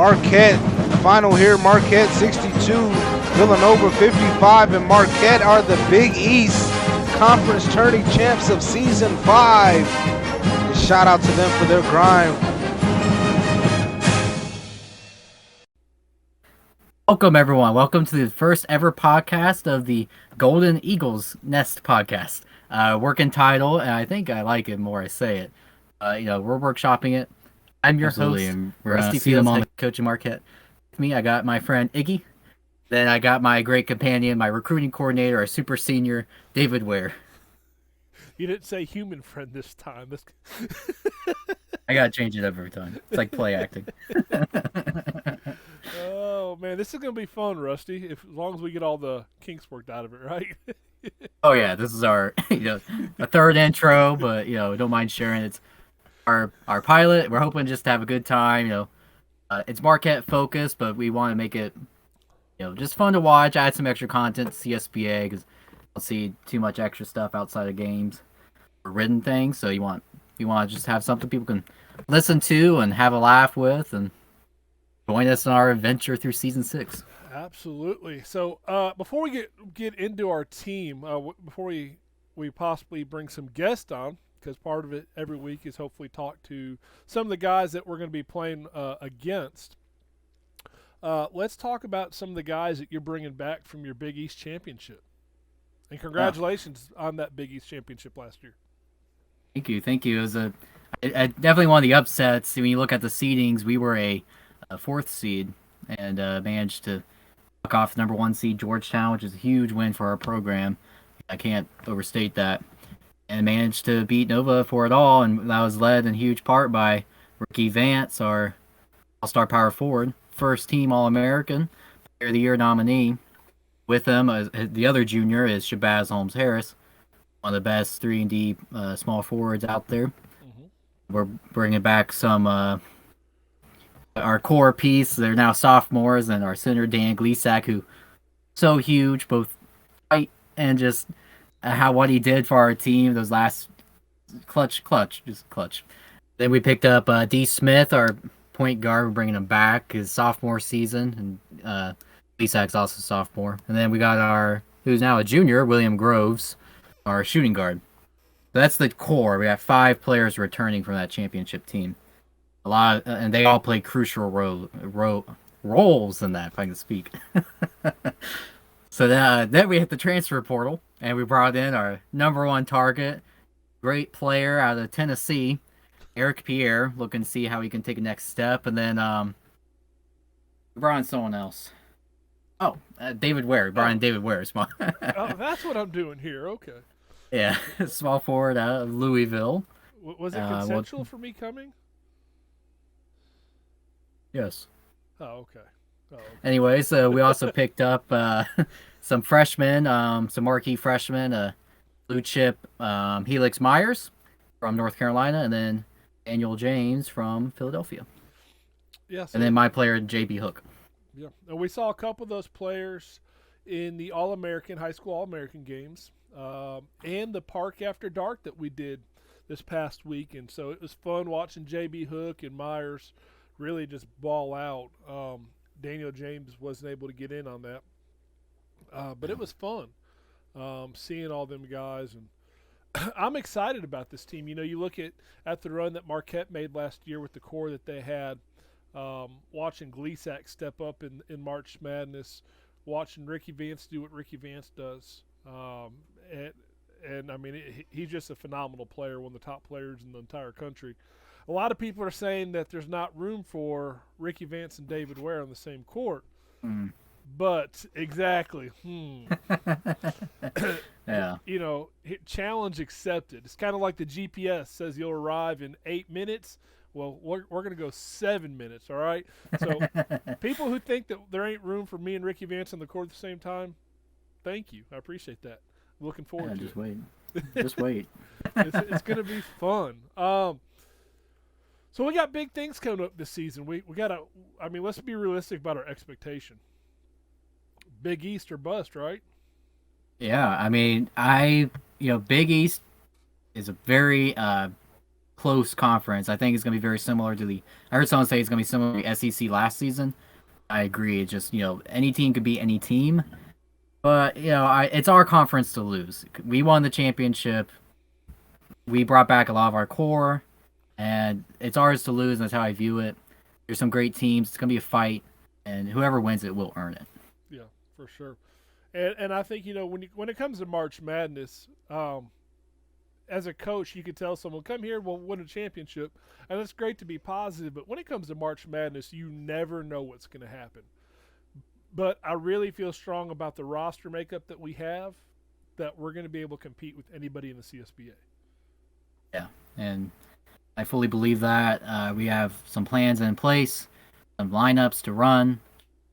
Marquette, final here, Marquette 62, Villanova 55, and Marquette are the Big East Conference tourney champs of Season 5. And shout out to them for their grind. Welcome, everyone. Welcome to the first ever podcast of the Golden Eagles Nest podcast. Working title, and I think I like it more I say it. We're workshopping it. I'm your host, and we're Rusty see them Fields, on head coach of Marquette. With me, I got my friend Iggy. Then I got my great companion, my recruiting coordinator, our super senior, David Ware. You didn't say human friend this time. I gotta change it up every time. It's like play acting. Oh man, this is gonna be fun, Rusty. As long as we get all the kinks worked out of it, right? Oh yeah, this is our a third intro, but don't mind sharing. It's our pilot. We're hoping just to have a good time. It's Marquette focused, but we want to make it just fun to watch. Add some extra content to CSBA because I don't see too much extra stuff outside of games or written things. So you want to just have something people can listen to and have a laugh with and join us on our adventure through season 6. Absolutely. So before we get into our team, before we possibly bring some guests on, because part of it every week is hopefully talk to some of the guys that we're going to be playing against. Let's talk about some of the guys that you're bringing back from your Big East Championship. And congratulations on that Big East Championship last year. Thank you. It was definitely one of the upsets. When you look at the seedings, we were a 4th seed and managed to knock off number 1 seed Georgetown, which is a huge win for our program. I can't overstate that. And managed to beat Nova for it all, and that was led in huge part by Ricky Vance, our all-star power forward, first team All-American, Player of the Year nominee. With him, the other junior is Shabazz Holmes-Harris, one of the best 3-and-D small forwards out there. Mm-hmm. We're bringing back some our core piece. They're now sophomores, and our center Dan Gleasack, who so huge, both height and just what he did for our team. Those last clutch. Then we picked up D. Smith, our point guard. We're bringing him back his sophomore season, and Gleasack's also sophomore. And then we got who's now a junior, William Groves, our shooting guard. So that's the core. We have 5 players returning from that championship team. And they all play crucial roles in that, if I can speak. So then we hit the transfer portal, and we brought in our number 1 target, great player out of Tennessee, Eric Pierre, looking to see how he can take a next step. And then we brought in someone else. Oh, David Ware. David Ware. Oh, that's what I'm doing here. Okay. Yeah, small forward out of Louisville. Was it consensual for me coming? Yes. Oh, okay. Anyway, so we also picked up some freshmen, some marquee freshmen, blue chip Helix Myers from North Carolina, and then Daniel James from Philadelphia. Yes. And then my player, J.B. Hook. Yeah. And we saw a couple of those players in the high school All-American games and the Park After Dark that we did this past week. And so it was fun watching J.B. Hook and Myers really just ball out. Daniel James wasn't able to get in on that. But it was fun seeing all them guys. And I'm excited about this team. You look at the run that Marquette made last year with the core that they had, watching Gleasack step up in March Madness, watching Ricky Vance do what Ricky Vance does. And I mean, he's just a phenomenal player, one of the top players in the entire country. A lot of people are saying that there's not room for Ricky Vance and David Ware on the same court. Mm. But exactly. Yeah. Challenge accepted. It's kind of like the GPS says you'll arrive in 8 minutes. Well, we're going to go 7 minutes, all right? So people who think that there ain't room for me and Ricky Vance on the court at the same time, thank you. I appreciate that. I'm looking forward to it. Wait. Just wait. It's going to be fun. So we got big things coming up this season. We got to – let's be realistic about our expectation. Big East or bust, right? Yeah, Big East is a very close conference. I think it's going to be very similar to the. I heard someone say it's going to be similar to the SEC last season. I agree. It's just any team could beat any team, but it's our conference to lose. We won the championship. We brought back a lot of our core, and it's ours to lose. And that's how I view it. There's some great teams. It's going to be a fight, and whoever wins it will earn it. Yeah, for sure. And I think when it comes to March Madness, as a coach, you can tell someone, come here, we'll win a championship. And it's great to be positive, but when it comes to March Madness, you never know what's going to happen. But I really feel strong about the roster makeup that we have, that we're going to be able to compete with anybody in the CSBA. Yeah, and I fully believe that. We have some plans in place, some lineups to run.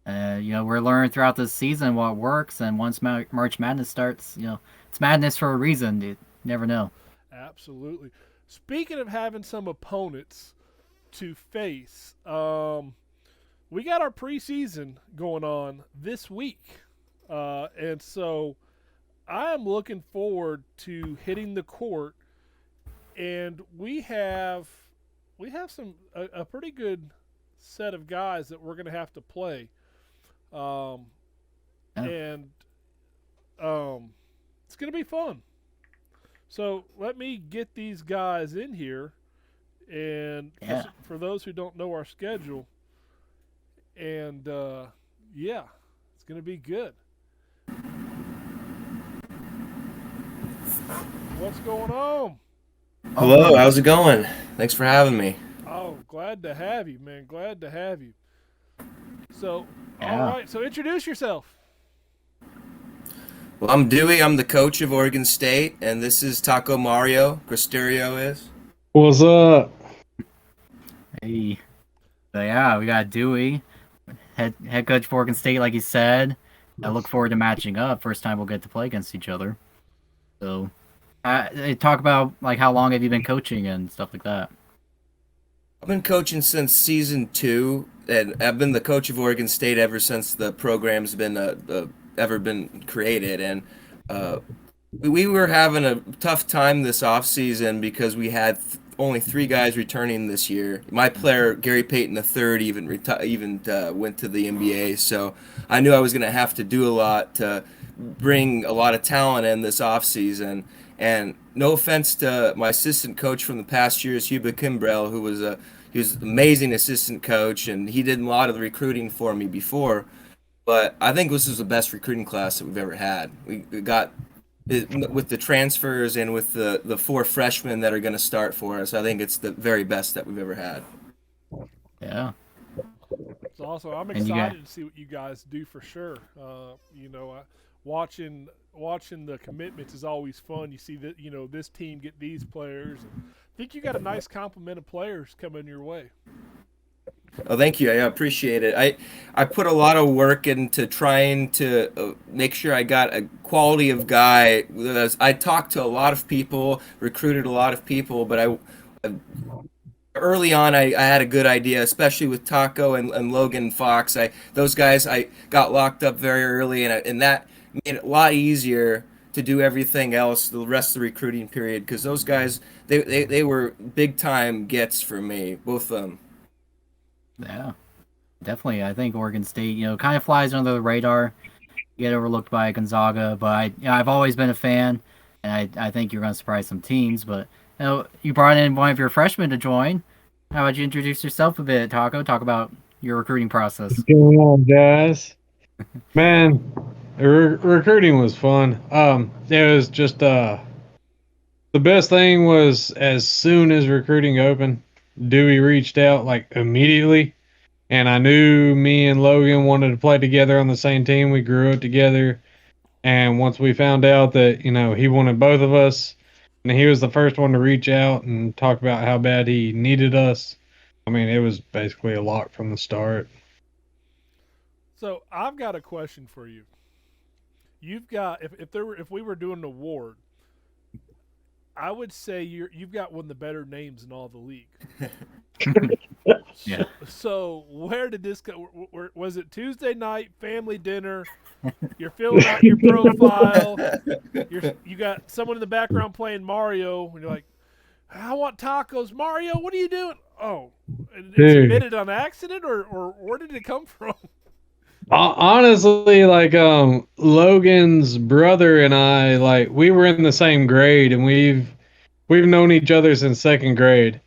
We're learning throughout the season what works, and once March Madness starts, it's madness for a reason. You never know. Absolutely. Speaking of having some opponents to face, we got our preseason going on this week. And so I am looking forward to hitting the court, and we have a pretty good set of guys that we're going to have to play. And it's going to be fun. So let me get these guys in here, and for those who don't know our schedule, and it's going to be good. What's going on? Hello, how's it going? Thanks for having me. Oh, glad to have you, man. Glad to have you. So, Yeah. all right. So introduce yourself. Well, I'm Dewey. I'm the coach of Oregon State, and this is Taco Mario. Cristerio is. What's up? Hey. So we got Dewey, head coach for Oregon State, like you said. I look forward to matching up. First time we'll get to play against each other. So, talk about how long have you been coaching and stuff like that. I've been coaching since season 2, and I've been the coach of Oregon State ever since the program's been ever been created. And we were having a tough time this offseason because we had only 3 guys returning this year. My player, Gary Payton III, even went to the NBA, so I knew I was going to have to do a lot to bring a lot of talent in this offseason. And no offense to my assistant coach from the past years, Hubert Kimbrell, he was an amazing assistant coach, and he did a lot of the recruiting for me before. But I think this is the best recruiting class that we've ever had. We got it, with the transfers and with the 4 freshmen that are going to start for us. I think it's the very best that we've ever had. Yeah. It's awesome. I'm excited to see what you guys do for sure. Watching the commitments is always fun. You see that this team get these players. And I think you got a nice complement of players coming your way. Oh, thank you. I appreciate it. I put a lot of work into trying to make sure I got a quality of guy. I talked to a lot of people, recruited a lot of people, but early on I had a good idea, especially with Taco and Logan Fox. Those guys I got locked up very early, and that made it a lot easier to do everything else the rest of the recruiting period, because those guys they were big time gets for me, both of them. Yeah, definitely. I think Oregon State, kind of flies under the radar, get overlooked by Gonzaga, but I've always been a fan, and I think you're going to surprise some teams. But you brought in one of your freshmen to join. How about you introduce yourself a bit, Taco? Talk about your recruiting process. What's going on, guys? Man, recruiting was fun. It was just the best thing was as soon as recruiting opened, Dewey reached out immediately, and I knew me and Logan wanted to play together on the same team. We grew up together, and once we found out that he wanted both of us, and he was the first one to reach out and talk about how bad he needed us. I mean, it was basically a lock from the start. So I've got a question for you. You've got if we were doing an award, I would say you've got one of the better names in all the league. Yeah. So where did this go? Was it Tuesday night family dinner? You're filling out your profile. You got someone in the background playing Mario, and you're like, I want tacos. Mario, what are you doing? Oh, it's Dude. admitted on accident, or where did it come from? Honestly, like Logan's brother and I, like we were in the same grade, and we've known each other since second grade,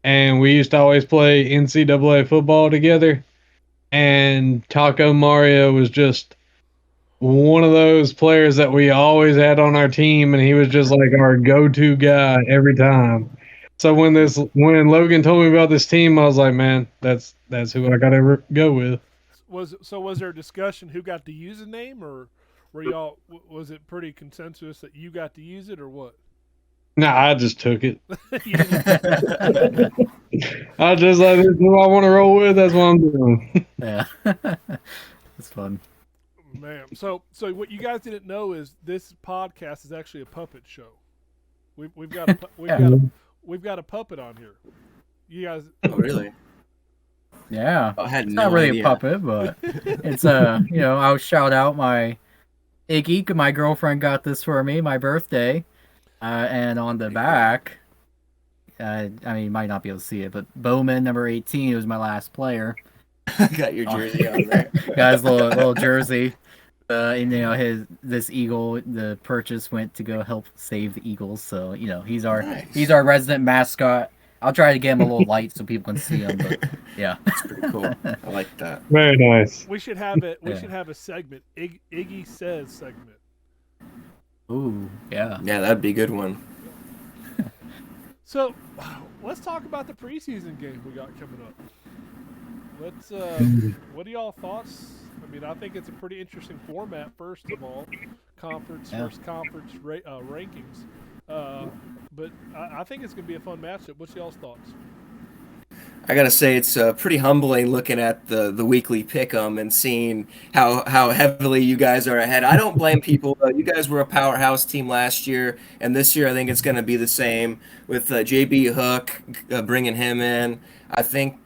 and we used to always play NCAA football together. And Taco Mario was just one of those players that we always had on our team, and he was just like our go-to guy every time. So when Logan told me about this team, I was like, man, that's who I gotta go with. Was there a discussion who got to use the name, or were y'all was it pretty consensus that you got to use it, or what? Nah, I just took it. You didn't- I just like, this is who I want to roll with. That's what I'm doing. Yeah. It's fun. Man, so what you guys didn't know is this podcast is actually a puppet show. We've got a puppet on here. You guys, Oh, really? Yeah. I had It's no not really idea. a puppet, but it's I'll shout out my Iggy. My girlfriend got this for me, my birthday. And on the back, I mean, you might not be able to see it, but Bowman number 18 was my last player. Got your jersey on there. Got his little jersey. And this eagle, the purchase went to go help save the Eagles. So he's our resident mascot. I'll try to get him a little light so people can see him. But yeah, That's pretty cool. I like that. Very nice. we should have it. We Yeah. should have a segment, Iggy Says segment. ooh, yeah. Yeah, that'd be a good one. So, let's talk about the preseason game we got coming up. Let's. What are y'all thoughts? I mean, I think it's a pretty interesting format. First of all, versus conference rankings. But I think it's going to be a fun matchup. What's y'all's thoughts? I gotta say, it's pretty humbling looking at the weekly pick'em and seeing how heavily you guys are ahead. I don't blame people. You guys were a powerhouse team last year, and this year I think it's going to be the same with JB Hook bringing him in. I think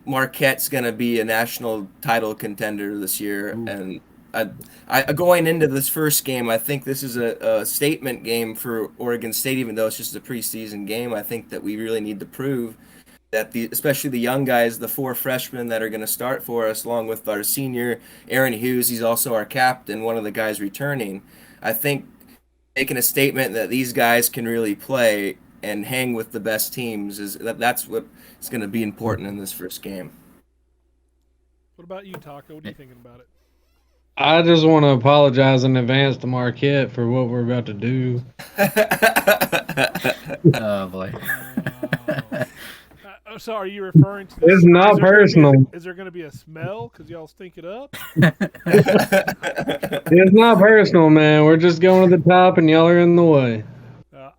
Marquette's going to be a national title contender this year, and I going into this first game, I think this is a statement game for Oregon State, even though it's just a preseason game. I think that we really need to prove that especially the young guys, the 4 freshmen that are going to start for us, along with our senior Aaron Hughes, he's also our captain, one of the guys returning. I think making a statement that these guys can really play and hang with the best teams that's what is going to be important in this first game. What about you, Taco? What are you thinking about it? I just want to apologize in advance to Marquette for what we're about to do. Oh boy. So, are you referring to? It's not personal. Is there going to be a smell because y'all stink it up? It's not personal, man. We're just going to the top, and y'all are in the way.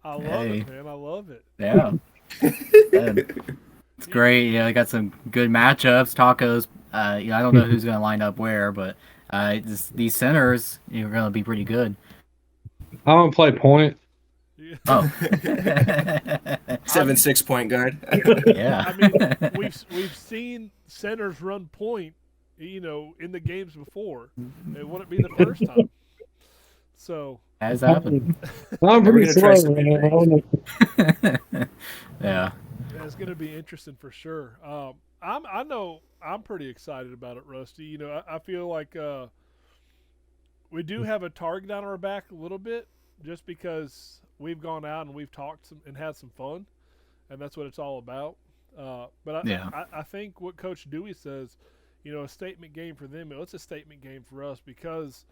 I love Hey. it, man. I love it. Yeah. It's great. I got some good matchups. Tacos. I don't know who's going to line up where, but these centers are going to be pretty good. I don't play point. Oh. 7-6 point guard. Yeah. I mean, we've seen centers run point, in the games before. It wouldn't be the first time. So Has happened. I'm We're pretty gonna try slow, some new man. Yeah. it's going to be interesting for sure. I know I'm pretty excited about it, Rusty. I feel like we do have a target on our back a little bit, just because we've gone out and we've talked and had some fun, and that's what it's all about. But I think what Coach Dewey says, a statement game for them, it's a statement game for us because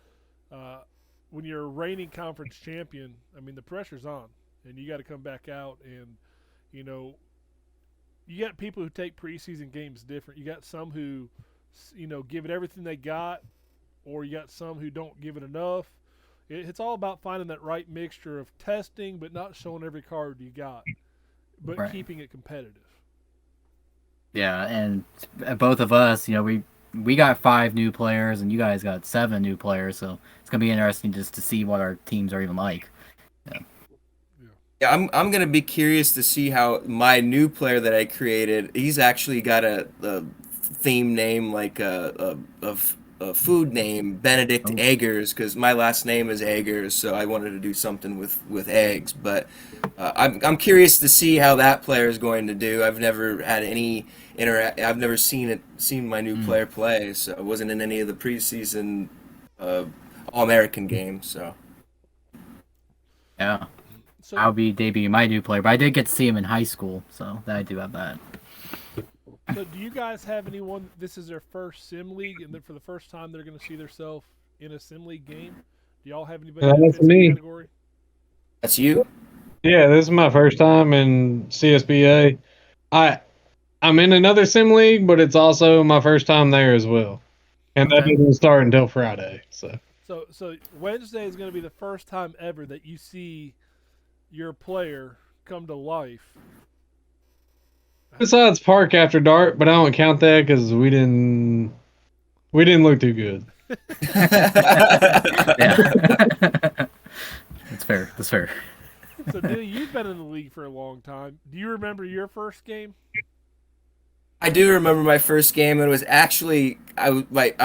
when you're a reigning conference champion, I mean, the pressure's on, and you got to come back out and, you got people who take preseason games different. You got some who, give it everything they got, or you got some who don't give it enough. It's all about finding that right mixture of testing, but not showing every card you got, but Right. keeping it competitive. Yeah, and both of us, we got 5 new players, and you guys got 7 new players, so it's gonna be interesting just to see what our teams are even like. Yeah, I'm gonna be curious to see how my new player that I created. He's actually got a theme name like of food name, Benedict Oh. Eggers, because my last name is Eggers, so I wanted to do something with eggs. But I'm curious to see how that player is going to do. I've never had any I've never seen my new player play, so I wasn't in any of the preseason All-American games. So Yeah. So I'll be debuting my new player, but I did get to see him in high school, so I do have that. So, do you guys have anyone? This is their first sim league, and for the first time, they're going to see themselves in a sim league game. Do y'all have anybody that That's fits me. that category? that's you. Yeah, this is my first time in CSBA. I'm in another sim league, but it's also my first time there as well. And that Okay. doesn't start until Friday. So So Wednesday is going to be the first time ever that you see your player come to life. besides Park After Dark, but I don't count that because we didn't look too good. Yeah. That's fair. That's fair. So, Dilly, you've been in the league for a long time. Do you remember your first game? I do remember my first game. It was actually I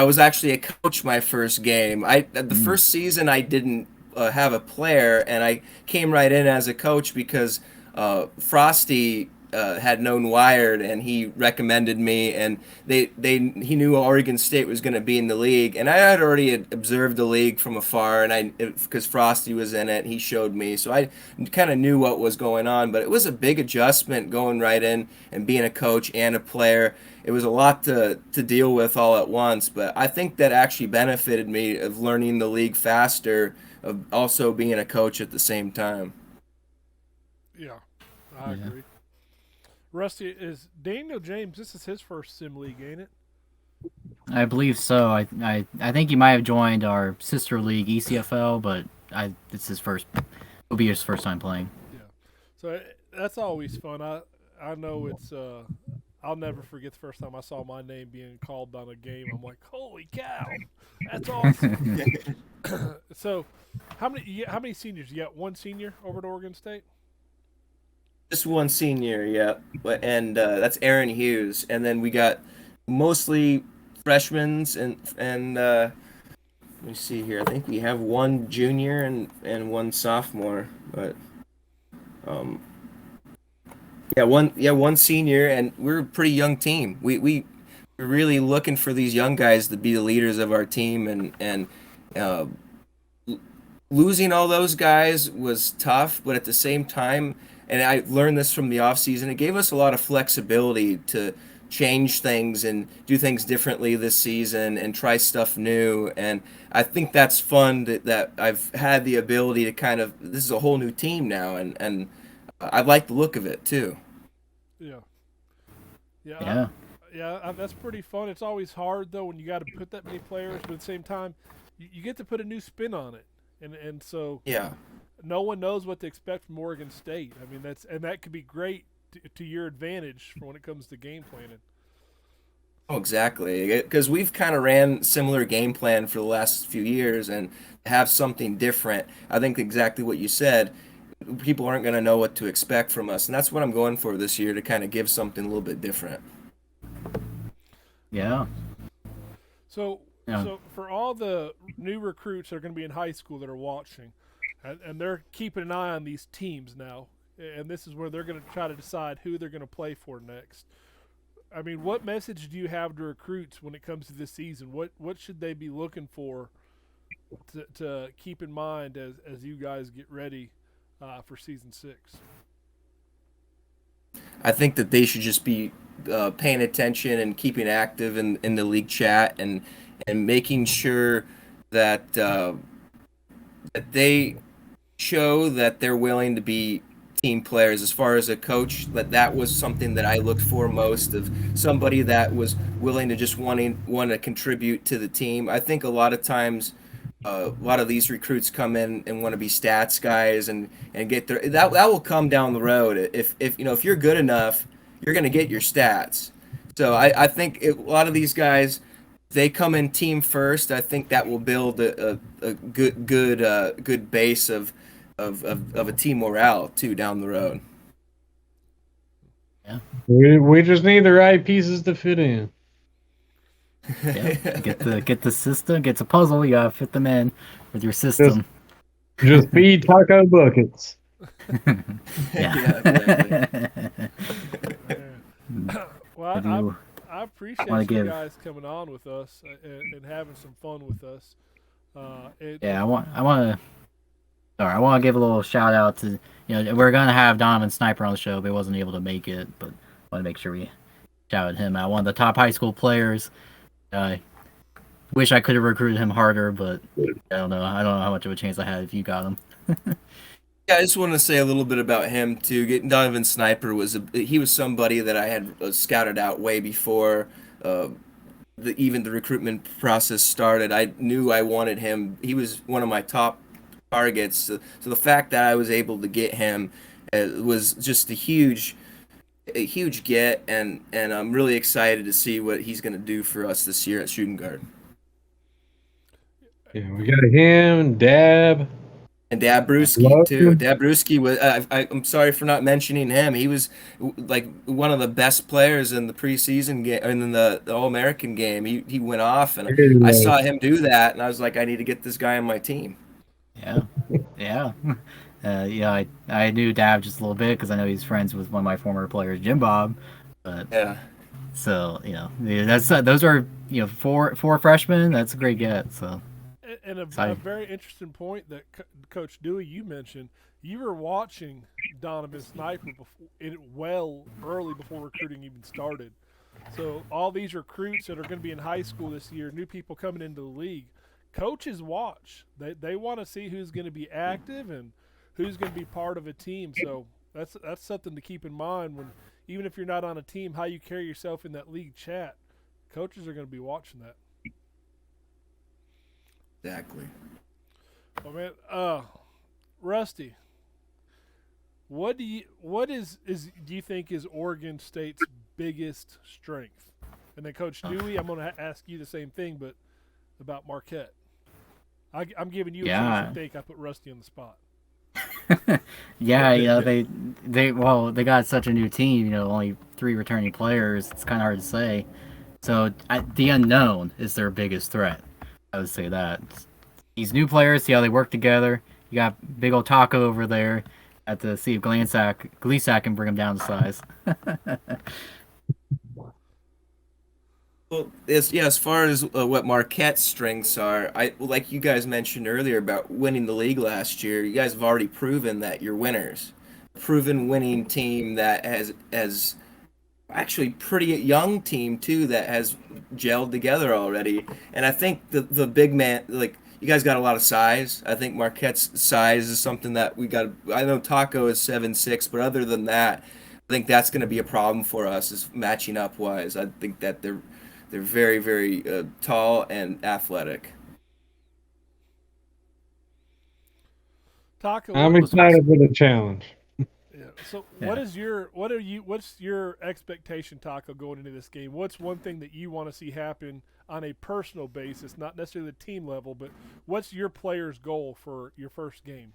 was actually a coach my first game. The first season I didn't have a player, and I came right in as a coach because Frosty had known Wired, and he recommended me, and he knew Oregon State was going to be in the league, and I had already observed the league from afar, and because Frosty was in it, he showed me, so I kind of knew what was going on. But it was a big adjustment going right in and being a coach and a player. It was a lot to deal with all at once, but I think that actually benefited me of learning the league faster, of also being a coach at the same time. Yeah, I agree. Rusty, is Daniel James? This is his first sim league, ain't it? I believe so. I think he might have joined our sister league ECFL, but it's his first. It'll be his first time playing. Yeah. So that's always fun. I know it's. I'll never forget the first time I saw my name being called on a game. I'm like, holy cow, that's awesome. So, how many seniors? You got one senior over at Oregon State? Just one senior, yeah, and that's Aaron Hughes, and then we got mostly freshmen and let me see here. I think we have one junior and one sophomore, but one senior, and we're a pretty young team. We're really looking for these young guys to be the leaders of our team, and uh, losing all those guys was tough, but at the same time, and I learned this from the offseason, it gave us a lot of flexibility to change things and do things differently this season and try stuff new. And I think that's fun that I've had the ability to this is a whole new team now, and I like the look of it too. Yeah. Yeah. That's pretty fun. It's always hard though when you got to put that many players, but at the same time, you get to put a new spin on it, and so Yeah. no one knows what to expect from Oregon State. I mean, that could be great to your advantage for when it comes to game planning. Oh, exactly. Because we've kind of ran similar game plan for the last few years, and have something different. I think exactly what you said. People aren't going to know what to expect from us, and that's what I'm going for this year, to kind of give something a little bit different. Yeah. So, Yeah. so for all the new recruits that are going to be in high school that are watching, and they're keeping an eye on these teams now, and this is where they're going to try to decide who they're going to play for next. I mean, what message do you have to recruits when it comes to this season? What should they be looking for to keep in mind as you guys get ready for season 6? I think that they should just be paying attention and keeping active in the league chat, and making sure that that they show that they're willing to be team players. As far as a coach, that was something that I looked for most, of somebody that was willing to just want to contribute to the team. I think a lot of times a lot of these recruits come in and want to be stats guys and get their that will come down the road. If you're good enough, you're going to get your stats. So I think a lot of these guys, they come in team first. I think that will build a good base of a team morale too down the road. Yeah. We just need the right pieces to fit in. Yeah, get the system, get the puzzle. You gotta fit them in with your system. Just feed taco buckets. Yeah, exactly. Man. Well, I do I want appreciate to you give. guys coming on with us and having some fun with us. Yeah, I want to give a little shout out to we're gonna have Donovan Sniper on the show, but he wasn't able to make it. But I want to make sure we shouted him out. One of the top high school players. I wish I could have recruited him harder, but I don't know. I don't know how much of a chance I had if you got him. Yeah, I just want to say a little bit about him too. Getting Donovan Sniper he was somebody that I had scouted out way before uh, even the recruitment process started. I knew I wanted him. He was one of my top targets. So the fact that I was able to get him was just a huge get, and I'm really excited to see what he's going to do for us this year at shooting guard. Yeah, we got him, Dab. And Dabrowski Love too. him. Dabrowski was. I'm sorry for not mentioning him. He was like one of the best players in the preseason game and in the All American game. He went off, and I saw him do that, and I was like, I need to get this guy on my team. Yeah, yeah, I knew Dab just a little bit because I know he's friends with one of my former players, Jim Bob. But Yeah, so yeah, that's those are four freshmen. That's a great get. So And a exciting. very interesting point that Coach Dewey, you mentioned, you were watching Donovan Sniper early before recruiting even started. So all these recruits that are going to be in high school this year, new people coming into the league, coaches watch. They want to see who's going to be active and who's going to be part of a team. So that's something to keep in mind when even if you're not on a team, how you carry yourself in that league chat. Coaches are going to be watching that. exactly. Oh man, Rusty, what do you think is Oregon State's biggest strength? And then Coach Dewey, I'm going to ask you the same thing, but about Marquette. I'm giving you a chance to think. I put Rusty on the spot. Yeah, they got such a new team. Only 3 returning players. It's kind of hard to say. So the unknown is their biggest threat. I would say that. These new players, see how they work together. You got big old Taco over there. Have to see if Gleasack can bring him down to size. Well, as far as what Marquette's strengths are, like you guys mentioned earlier about winning the league last year. You guys have already proven that you're winners. Proven winning team that has actually pretty young team too that has gelled together already. And I think the big man, like, you guys got a lot of size. I think Marquette's size is something that we got. I know Taco is 7'6", but other than that, I think that's going to be a problem for us is matching up wise. I think that they're very, very tall and athletic. Taco, I'm excited for the challenge. yeah. So Yeah. what's your expectation, Taco, going into this game? What's one thing that you want to see happen on a personal basis, not necessarily the team level, but what's your player's goal for your first game?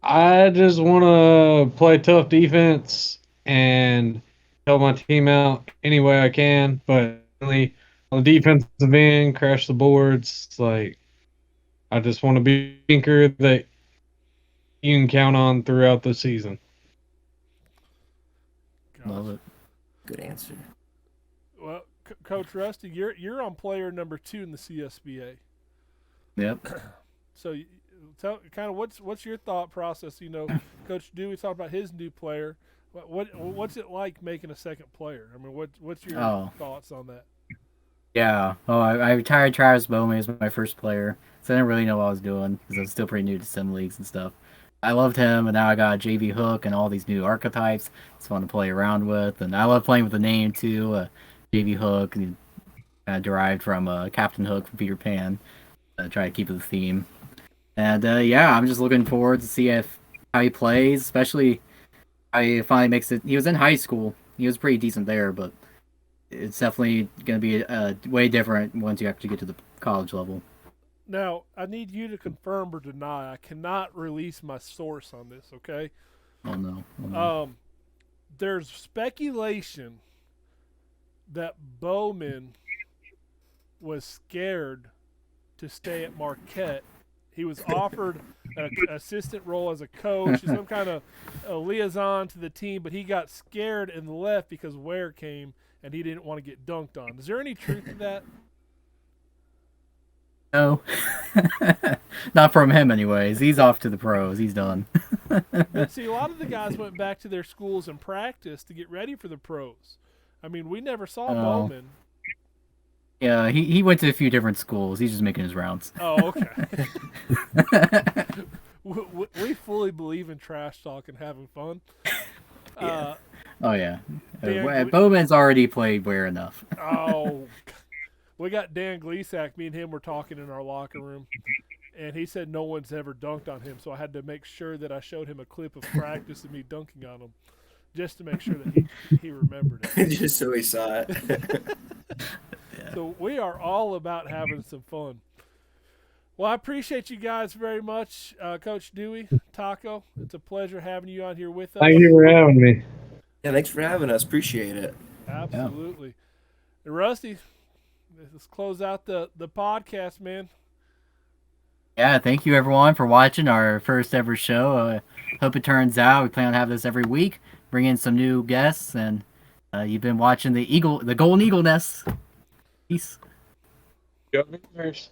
I just want to play tough defense and help my team out any way I can. But really, on the defensive end, crash the boards. Like, I just want to be a anchor that you can count on throughout the season. Love it. Good answer. Well, Coach Rusty, you're on player number 2 in the CSBA. Yep. So, tell kind of what's your thought process? Coach Dewey talked about his new player. What's it like making a second player? I mean, what's your thoughts on that? Yeah. Oh, I retired Travis Bowman as my first player, so I didn't really know what I was doing because I was still pretty new to sim leagues and stuff. I loved him, and now I got JV Hook and all these new archetypes. It's fun to play around with, and I love playing with the name too. JV Hook, derived from Captain Hook from Peter Pan. Try to keep it the theme. And yeah, I'm just looking forward to see how he plays, especially how he finally makes it. He was in high school. He was pretty decent there, but it's definitely going to be way different once you actually get to the college level. Now, I need you to confirm or deny. I cannot release my source on this, okay? Oh no. There's speculation that Bowman was scared to stay at Marquette. He was offered an assistant role as a coach, some kind of a liaison to the team, but he got scared and left because Ware came and he didn't want to get dunked on. Is there any truth to that? No, not from him anyways. He's off to the pros. He's done. But see, a lot of the guys went back to their schools and practiced to get ready for the pros. I mean, we never saw Bowman. Yeah, he went to a few different schools. He's just making his rounds. Oh, okay. We fully believe in trash talk and having fun. Oh yeah, Dan, Bowman's already played Ware enough. Oh, we got Dan Gleasack. Me and him were talking in our locker room, and he said no one's ever dunked on him. So I had to make sure that I showed him a clip of practice of me dunking on him, just to make sure that he remembered it. Just so he saw it. Yeah. So we are all about having some fun. Well, I appreciate you guys very much, Coach Dewey, Taco. It's a pleasure having you on here with us. Thank you for having me. Yeah, thanks for having us. Appreciate it. Absolutely. And Rusty, let's close out the podcast, man. Yeah, thank you everyone for watching our first ever show. Hope it turns out. We plan on having this every week. Bring in some new guests, and you've been watching the Golden Eagle Nest. Peace. Go Bears.